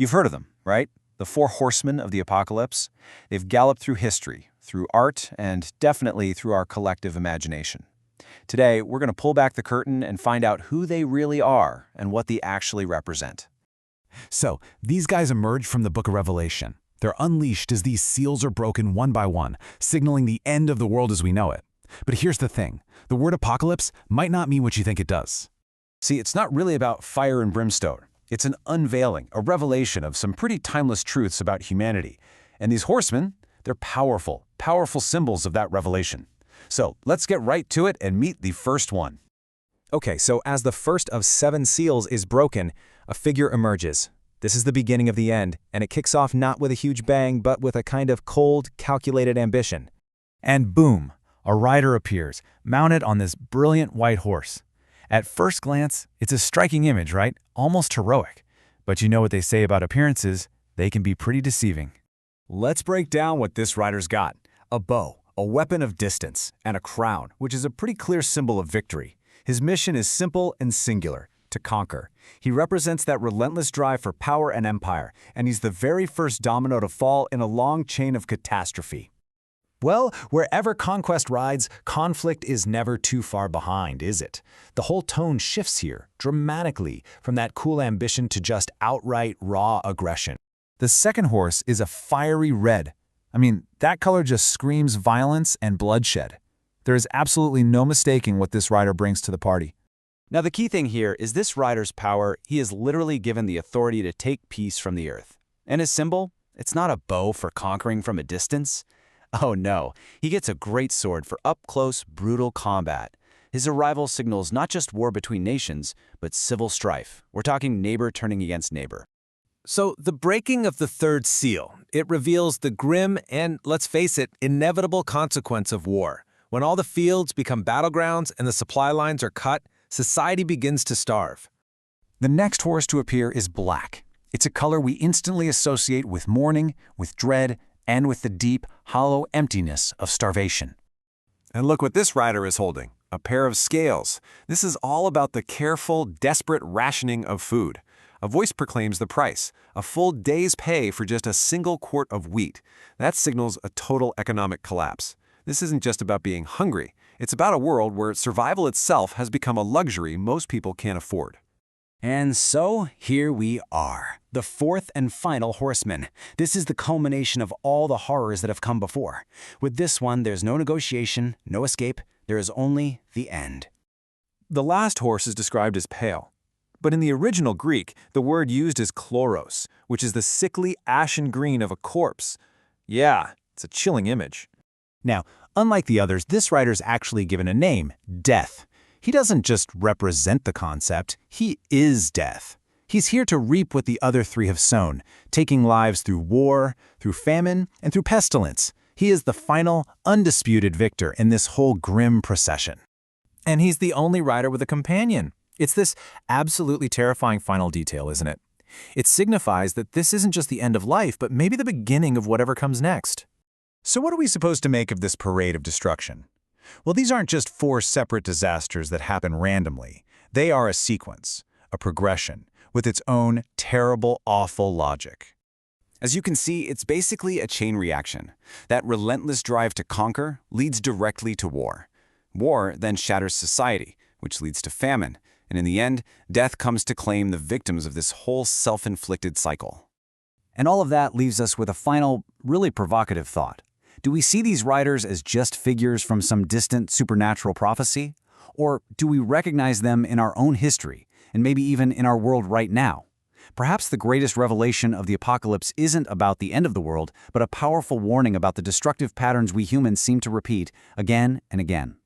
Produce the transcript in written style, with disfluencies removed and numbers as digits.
You've heard of them, right? The Four Horsemen of the Apocalypse. They've galloped through history, through art, and definitely through our collective imagination. Today, we're going to pull back the curtain and find out who they really are and what they actually represent. So, these guys emerge from the Book of Revelation. They're unleashed as these seals are broken one by one, signaling the end of the world as we know it. But here's the thing. The word apocalypse might not mean what you think it does. See, it's not really about fire and brimstone. It's an unveiling, a revelation of some pretty timeless truths about humanity. And these horsemen, they're powerful, powerful symbols of that revelation. So let's get right to it and meet the first one. Okay, so as the first of 7 seals is broken, a figure emerges. This is the beginning of the end, and it kicks off not with a huge bang, but with a kind of cold, calculated ambition. And boom, a rider appears, mounted on this brilliant white horse. At first glance, it's a striking image, right? Almost heroic. But you know what they say about appearances, they can be pretty deceiving. Let's break down what this rider's got. A bow, a weapon of distance, and a crown, which is a pretty clear symbol of victory. His mission is simple and singular: to conquer. He represents that relentless drive for power and empire, and he's the very first domino to fall in a long chain of catastrophe. Well, wherever Conquest rides, conflict is never too far behind, is it? The whole tone shifts here, dramatically, from that cool ambition to just outright raw aggression. The second horse is a fiery red. I mean, that color just screams violence and bloodshed. There is absolutely no mistaking what this rider brings to the party. Now, the key thing here is this rider's power. He is literally given the authority to take peace from the earth. And his symbol? It's not a bow for conquering from a distance. Oh no, he gets a great sword for up-close, brutal combat. His arrival signals not just war between nations, but civil strife. We're talking neighbor turning against neighbor. So the breaking of the third seal, it reveals the grim and, let's face it, inevitable consequence of war. When all the fields become battlegrounds and the supply lines are cut, society begins to starve. The next horse to appear is black. It's a color we instantly associate with mourning, with dread, and with the deep, hollow emptiness of starvation. And look what this rider is holding, a pair of scales. This is all about the careful, desperate rationing of food. A voice proclaims the price, a full day's pay for just a single quart of wheat. That signals a total economic collapse. This isn't just about being hungry. It's about a world where survival itself has become a luxury most people can't afford. And so, here we are, the fourth and final horseman. This is the culmination of all the horrors that have come before. With this one, there's no negotiation, no escape, there is only the end. The last horse is described as pale. But in the original Greek, the word used is chloros, which is the sickly ashen green of a corpse. Yeah, it's a chilling image. Now, unlike the others, this rider's actually given a name, Death. He doesn't just represent the concept, he is death. He's here to reap what the other 3 have sown, taking lives through war, through famine, and through pestilence. He is the final, undisputed victor in this whole grim procession. And he's the only rider with a companion. It's this absolutely terrifying final detail, isn't it? It signifies that this isn't just the end of life, but maybe the beginning of whatever comes next. So what are we supposed to make of this parade of destruction? Well, these aren't just 4 separate disasters that happen randomly. They are a sequence, a progression, with its own terrible, awful logic. As you can see, it's basically a chain reaction. That relentless drive to conquer leads directly to war. War then shatters society, which leads to famine. And in the end, death comes to claim the victims of this whole self-inflicted cycle. And all of that leaves us with a final, really provocative thought. Do we see these riders as just figures from some distant supernatural prophecy? Or do we recognize them in our own history, and maybe even in our world right now? Perhaps the greatest revelation of the apocalypse isn't about the end of the world, but a powerful warning about the destructive patterns we humans seem to repeat again and again.